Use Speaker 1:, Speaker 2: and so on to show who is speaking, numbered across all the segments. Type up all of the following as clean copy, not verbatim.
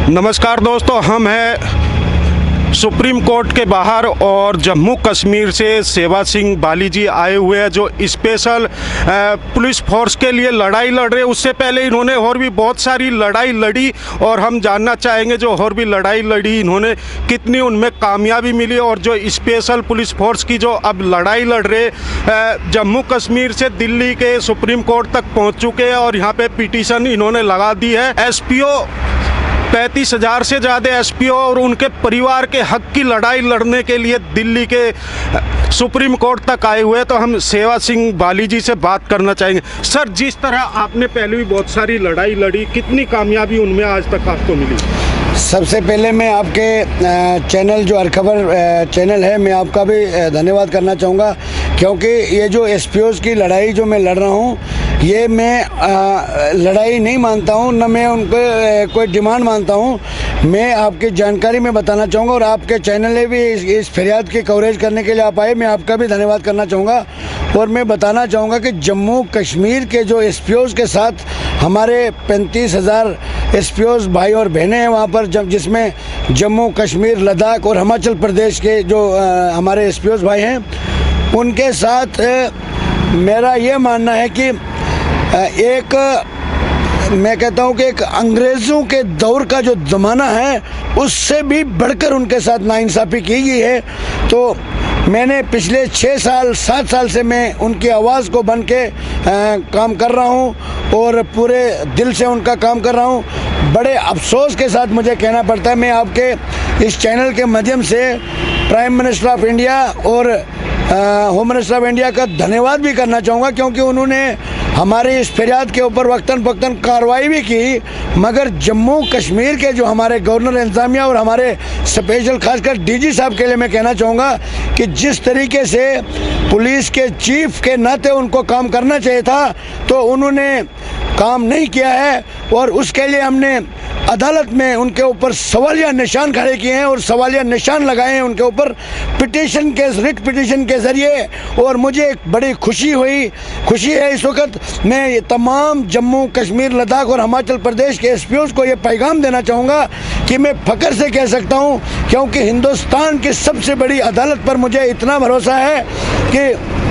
Speaker 1: नमस्कार दोस्तों, हम हैं सुप्रीम कोर्ट के बाहर और जम्मू कश्मीर से सेवा सिंह बाली जी आए हुए हैं जो स्पेशल पुलिस फोर्स के लिए लड़ाई लड़ रहे हैं। उससे पहले इन्होंने और भी बहुत सारी लड़ाई लड़ी और हम जानना चाहेंगे जो और भी लड़ाई लड़ी इन्होंने कितनी उनमें कामयाबी मिली। और जो स्पेशल पुलिस फोर्स की जो अब लड़ाई लड़ रहे जम्मू कश्मीर से दिल्ली के सुप्रीम कोर्ट तक पहुँच चुके हैं और यहाँ पे पिटीशन इन्होंने लगा दी है। एसपीओ 35,000 से ज़्यादा एसपीओ और उनके परिवार के हक की लड़ाई लड़ने के लिए दिल्ली के सुप्रीम कोर्ट तक आए हुए। तो हम सेवा सिंह बाली जी से बात करना चाहेंगे। सर, जिस तरह आपने पहले भी बहुत सारी लड़ाई लड़ी, कितनी कामयाबी उनमें आज तक आपको मिली?
Speaker 2: सबसे पहले मैं आपके चैनल जो अरखबर चैनल है, मैं आपका भी धन्यवाद करना चाहूँगा, क्योंकि ये जो एसपीओज़ की लड़ाई जो मैं लड़ रहा हूँ, ये मैं लड़ाई नहीं मानता हूँ, न मैं उनको कोई डिमांड मानता हूँ। मैं आपकी जानकारी में बताना चाहूँगा और आपके चैनल ने भी इस फरियाद की कवरेज करने के लिए आप आए, मैं आपका भी धन्यवाद करना चाहूँगा। और मैं बताना चाहूँगा कि जम्मू कश्मीर के जो एसपीओज़ के साथ हमारे 35,000 एसपीओज़ भाई और बहनें हैं वहाँ पर, जिसमें जम्मू कश्मीर, लद्दाख और हिमाचल प्रदेश के जो हमारे एसपीओज़ भाई हैं, उनके साथ मेरा ये मानना है कि मैं कहता हूँ कि एक अंग्रेज़ों के दौर का जो ज़माना है उससे भी बढ़कर उनके साथ नाइंसाफ़ी की गई है। तो मैंने पिछले 6 साल 7 साल से मैं उनकी आवाज़ को बन के काम कर रहा हूँ और पूरे दिल से उनका काम कर रहा हूँ। बड़े अफसोस के साथ मुझे कहना पड़ता है, मैं आपके इस चैनल के माध्यम से प्राइम मिनिस्टर ऑफ इंडिया और होम मिनिस्टर ऑफ इंडिया का धन्यवाद भी करना चाहूँगा, क्योंकि उन्होंने हमारे इस फरियाद के ऊपर वक्तन फ़क्तन कार्रवाई भी की। मगर जम्मू कश्मीर के जो हमारे गवर्नर इंतज़ामिया और हमारे स्पेशल खासकर डीजी साहब के लिए मैं कहना चाहूँगा कि जिस तरीके से पुलिस के चीफ के नाते उनको काम करना चाहिए था, तो उन्होंने काम नहीं किया है और उसके लिए हमने अदालत में उनके ऊपर सवालिया निशान खड़े किए हैं और सवालिया निशान लगाए हैं उनके ऊपर पिटीशन के, रिट पिटीशन के ज़रिए। और मुझे एक बड़ी खुशी है इस वक्त। मैं तमाम जम्मू कश्मीर, लद्दाख और हिमाचल प्रदेश के एसपीओज़ को ये पैगाम देना चाहूँगा कि मैं फ़ख्र से कह सकता हूँ, क्योंकि हिंदुस्तान की सबसे बड़ी अदालत पर मुझे इतना भरोसा है कि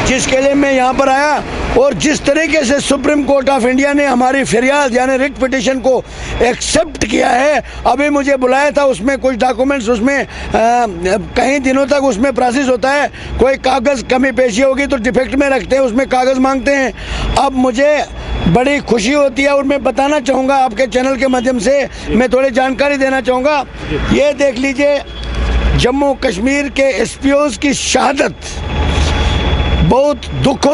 Speaker 2: जिसके लिए मैं यहाँ पर आया और जिस तरीके से सुप्रीम कोर्ट ऑफ इंडिया ने हमारी फरियाद यानी रिट पिटीशन को एक्सेप्ट किया है। अभी मुझे बुलाया था, उसमें कुछ डॉक्यूमेंट्स उसमें कई दिनों तक उसमें प्रोसेस होता है, कोई कागज़ कमी पेशी होगी तो डिफेक्ट में रखते हैं, उसमें कागज़ मांगते हैं। अब मुझे बड़ी खुशी होती है और मैं बताना चाहूँगा आपके चैनल के माध्यम से, मैं थोड़ी जानकारी देना चाहूँगा। ये देख लीजिए, जम्मू कश्मीर के एसपीओज़ की शहादत। बहुत दुख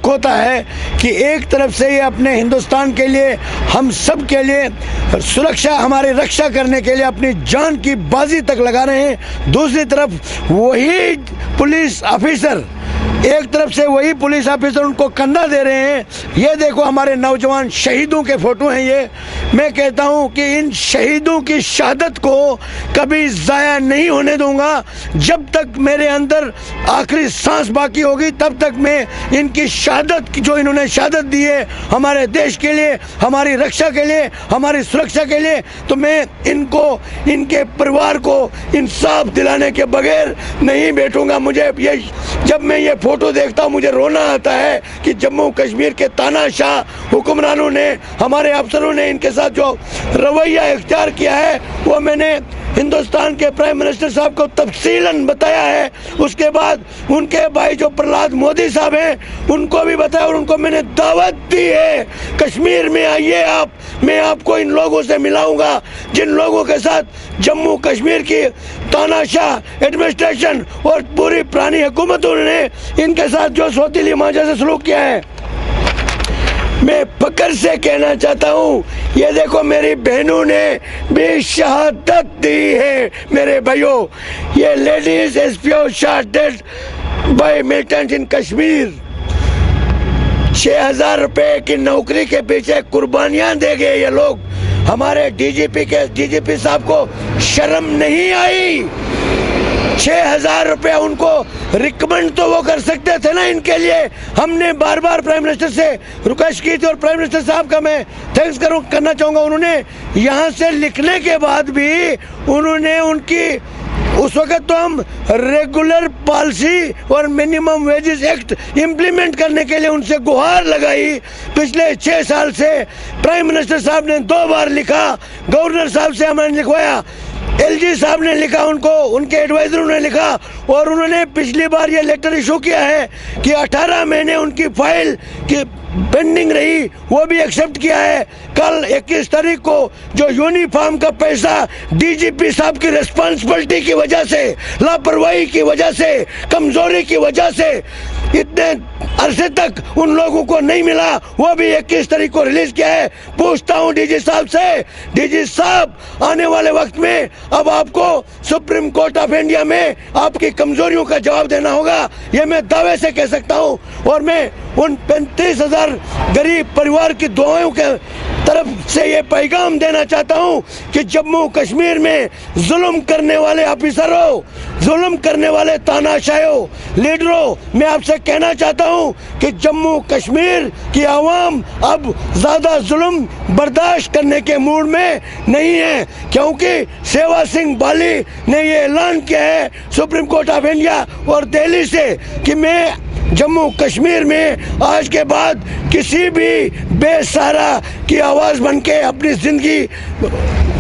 Speaker 2: होता है कि एक तरफ से ये अपने हिंदुस्तान के लिए, हम सब के लिए सुरक्षा, हमारी रक्षा करने के लिए अपनी जान की बाजी तक लगा रहे हैं। दूसरी तरफ वही पुलिस ऑफिसर, एक तरफ से वही पुलिस ऑफिसर उनको कंधा दे रहे हैं। ये देखो हमारे नौजवान शहीदों के फ़ोटो हैं ये। मैं कहता हूँ कि इन शहीदों की शहादत को कभी ज़ाया नहीं होने दूंगा। जब तक मेरे अंदर आखिरी सांस बाकी होगी तब तक मैं इनकी शहादत, जो इन्होंने शहादत दी है हमारे देश के लिए, हमारी रक्षा के लिए, हमारी सुरक्षा के लिए, तो मैं इनको, इनके परिवार को इंसाफ दिलाने के बगैर नहीं बैठूंगा। मुझे ये, जब मैं ये फोटो देखता हूँ मुझे रोना आता है कि जम्मू कश्मीर के तानाशाह हुक्मरानों ने, हमारे अफसरों ने इनके साथ जो रवैया इख्तियार किया है वो मैंने हिंदुस्तान के प्राइम मिनिस्टर साहब को तफसीलन बताया है। उसके बाद उनके भाई जो प्रहलाद मोदी साहब हैं उनको भी बताया और उनको मैंने दावत दी है, कश्मीर में आइए आप, मैं आपको इन लोगों से मिलाऊंगा जिन लोगों के साथ जम्मू कश्मीर की तानाशाह एडमिनिस्ट्रेशन और पूरी पुरानी हुकूमतों ने इनके साथ जो सौतीली मांझा से सलूक किया है। मैं फक्र से कहना चाहता हूँ, ये देखो मेरी बहनों ने भी शहादत दी है। मेरे भाइयों, ये लेडीज एसपीओ शहादत बाय मिलिटेंट्स इन कश्मीर 6,000 रुपए की नौकरी के पीछे कुर्बानियां दे गए ये लोग। हमारे डीजीपी साहब को शर्म नहीं आई 6,000 रुपया उनको रिकमेंड तो वो कर सकते थे ना इनके लिए। हमने बार बार प्राइम मिनिस्टर से रिक्वेस्ट की थी और प्राइम मिनिस्टर साहब का मैं थैंक्स करना चाहूँगा। उन्होंने यहाँ से लिखने के बाद भी उन्होंने उनकी उस वक्त तो हम रेगुलर पॉलिसी और मिनिमम वेजेस एक्ट इम्प्लीमेंट करने के लिए उनसे गुहार लगाई। पिछले 6 साल से प्राइम मिनिस्टर साहब ने 2 बार लिखा, गवर्नर साहब से हमने लिखवाया, एलजी साहब ने लिखा उनको, उनके एडवाइजरों ने लिखा और उन्होंने पिछली बार ये लेटर इशू किया है कि 18 महीने उनकी फाइल की पेंडिंग रही, वो भी एक्सेप्ट किया है। कल 21 तारीख को जो यूनिफॉर्म का पैसा डीजीपी साहब की रिस्पॉन्सिबिलिटी की वजह से, लापरवाही की वजह से, कमजोरी की वजह से इतने अरसे तक उन लोगों को नहीं मिला, वो भी 21 तारीख को रिलीज किया है। पूछता हूँ डीजी साहब से, डीजी साहब आने वाले वक्त में अब आपको सुप्रीम कोर्ट ऑफ इंडिया में आपकी कमजोरियों का जवाब देना होगा, ये मैं दावे से कह सकता हूँ। और मैं उन 35,000 गरीब परिवार की दुआओं के तरफ से ये पैगाम देना चाहता हूँ कि जम्मू कश्मीर में जुल्म करने वाले ऑफिसरों, जुल्म करने वाले तानाशाहों, लीडरों, मैं आपसे कहना चाहता हूँ कि जम्मू कश्मीर की आवाम अब ज़्यादा जुल्म बर्दाश्त करने के मूड में नहीं है, क्योंकि सेवा सिंह बाली ने ये ऐलान किया है सुप्रीम कोर्ट ऑफ इंडिया और दिल्ली से कि मैं जम्मू कश्मीर में आज के बाद किसी भी बेसहारा की आवाज़ बन के अपनी ज़िंदगी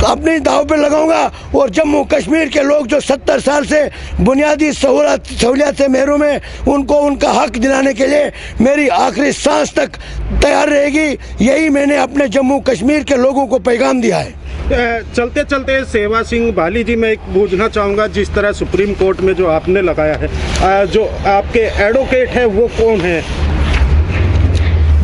Speaker 2: अपनी दाव पे लगाऊंगा। और जम्मू कश्मीर के लोग जो 70 साल से बुनियादी सहूलियत से महरूम है, उनको उनका हक दिलाने के लिए मेरी आखिरी सांस तक तैयार रहेगी। यही मैंने अपने जम्मू कश्मीर के लोगों को पैगाम दिया है।
Speaker 1: चलते चलते सेवा सिंह बाली जी, मैं एक पूछना चाहूँगा, जिस तरह सुप्रीम कोर्ट में जो आपने लगाया है, जो आपके एडवोकेट है वो कौन है?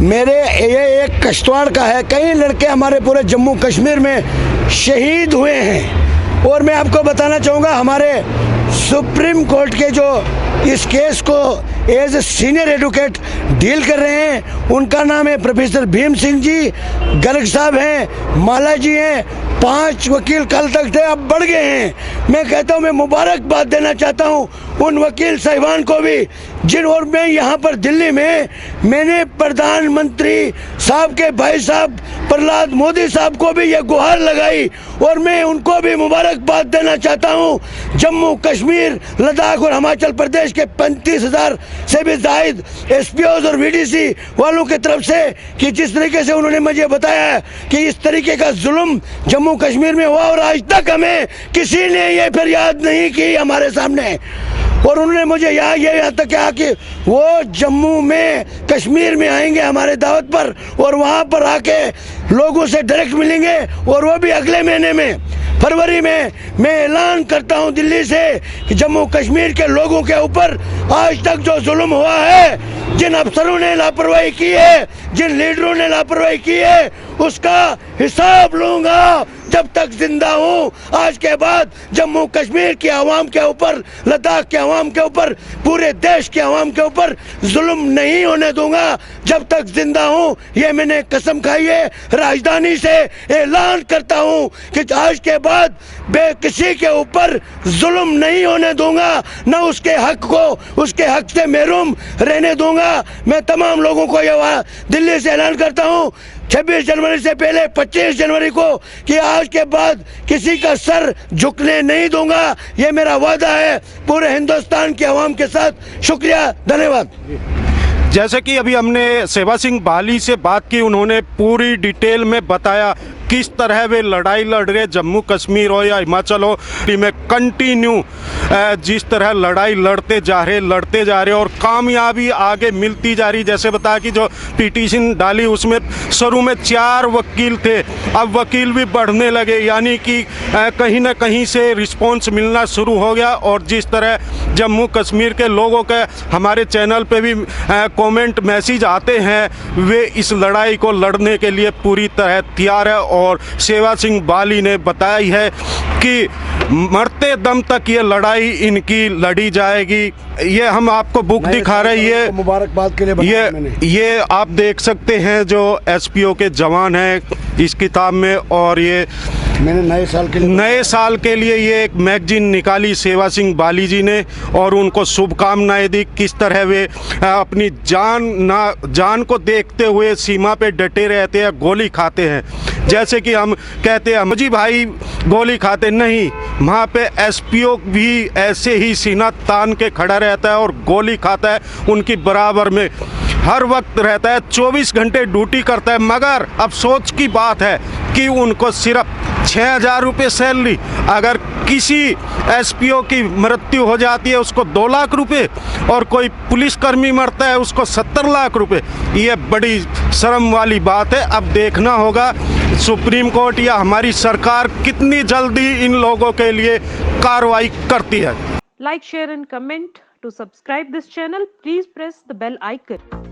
Speaker 2: मेरे ये एक किश्तवाड़ का है, कई लड़के हमारे पूरे जम्मू कश्मीर में शहीद हुए हैं। और मैं आपको बताना चाहूँगा, हमारे सुप्रीम कोर्ट के जो इस केस को as a senior advocate deal कर रहे हैं, उनका नाम है प्रोफेसर भीम सिंह जी, गर्ग साहब हैं, माला जी हैं, 5 वकील कल तक थे, अब बढ़ गए हैं। मैं कहता हूँ, मैं मुबारकबाद देना चाहता हूँ उन वकील साहिबान को भी जिन, और मैं यहाँ पर दिल्ली में मैंने प्रधानमंत्री साहब के भाई साहब प्रहलाद मोदी साहब को भी ये गुहार लगाई और मैं उनको भी मुबारकबाद देना चाहता हूँ। जम्मू कश्मीर, लद्दाख और हिमाचल प्रदेश के 35,000 से भी ज़ायद एसपीओज और वीडीसी वालों की तरफ से कि जिस तरीके से उन्होंने मुझे बताया कि इस तरीके का जुल्म जम्मू कश्मीर में हुआ और आज तक हमें किसी ने ये फरियाद नहीं की हमारे सामने। और उन्होंने मुझे यहाँ तक कहा कि वो जम्मू में कश्मीर में आएंगे हमारे दावत पर और वहाँ पर आके लोगों से डायरेक्ट मिलेंगे, और वो भी अगले महीने में फरवरी में। मैं ऐलान करता हूँ दिल्ली से कि जम्मू कश्मीर के लोगों के ऊपर आज तक जो जुल्म हुआ है, जिन अफसरों ने लापरवाही की है, जिन लीडरों ने लापरवाही की है, उसका हिसाब लूंगा जब तक जिंदा हूँ। आज के बाद जम्मू कश्मीर की आवाम के ऊपर, लद्दाख के आवाम के ऊपर, पूरे देश के आवाम के ऊपर जुल्म नहीं होने दूंगा जब तक जिंदा हूँ। ये मैंने कसम खाई है, राजधानी से ऐलान करता हूँ कि आज के बाद किसी के ऊपर जुल्म नहीं होने दूंगा, न उसके हक को उसके हक से महरूम रहने दूंगा। मैं तमाम लोगों को ये दिल्ली से ऐलान करता हूँ 26 जनवरी से पहले 25 जनवरी को कि आज के बाद किसी का सर झुकने नहीं दूंगा। ये मेरा वादा है पूरे हिंदुस्तान के अवाम के साथ। शुक्रिया, धन्यवाद।
Speaker 1: जैसे कि अभी हमने सेवा सिंह बाली से बात की, उन्होंने पूरी डिटेल में बताया किस तरह वे लड़ाई लड़ रहे, जम्मू कश्मीर हो या हिमाचल हो, में कंटिन्यू जिस तरह लड़ाई लड़ते जा रहे और कामयाबी आगे मिलती जा रही। जैसे बताया कि जो पिटीशन डाली उसमें शुरू में 4 वकील थे, अब वकील भी बढ़ने लगे, यानी कि कहीं ना कहीं से रिस्पॉन्स मिलना शुरू हो गया। और जिस तरह जम्मू कश्मीर के लोगों के हमारे चैनल पे भी कमेंट मैसेज आते हैं, वे इस लड़ाई को लड़ने के लिए पूरी तरह तैयार है। और सेवा सिंह बाली ने बताई है कि मरते दम तक ये लड़ाई इनकी लड़ी जाएगी। ये हम आपको बुक दिखा रहे हैं,
Speaker 2: मुबारकबाद के लिए
Speaker 1: ये आप देख सकते हैं जो एसपीओ के जवान हैं इस किताब में। और ये
Speaker 2: मैंने नए साल के लिए ये एक मैगजीन निकाली सेवा सिंह बाली जी ने, और उनको शुभकामनाएं दी। किस तरह वे अपनी जान को देखते हुए सीमा पे डटे रहते हैं, गोली खाते हैं। जैसे कि हम कहते हैं जी भाई गोली खाते नहीं, वहाँ पे एसपीओ भी ऐसे ही सीना तान के खड़ा रहता है और गोली खाता है, उनकी बराबर में हर वक्त रहता है, 24 घंटे ड्यूटी करता है। मगर अफसोस की बात है कि उनको सिर्फ 6,000 रुपये सैलरी, अगर किसी एसपीओ की मृत्यु हो जाती है उसको 2 लाख रुपए, और कोई पुलिसकर्मी मरता है उसको 70 लाख रुपए। ये बड़ी शर्म वाली बात है। अब देखना होगा सुप्रीम कोर्ट या हमारी सरकार कितनी जल्दी इन लोगों के लिए कार्रवाई करती है।
Speaker 3: Like, share and comment. To subscribe this channel, please press the bell icon.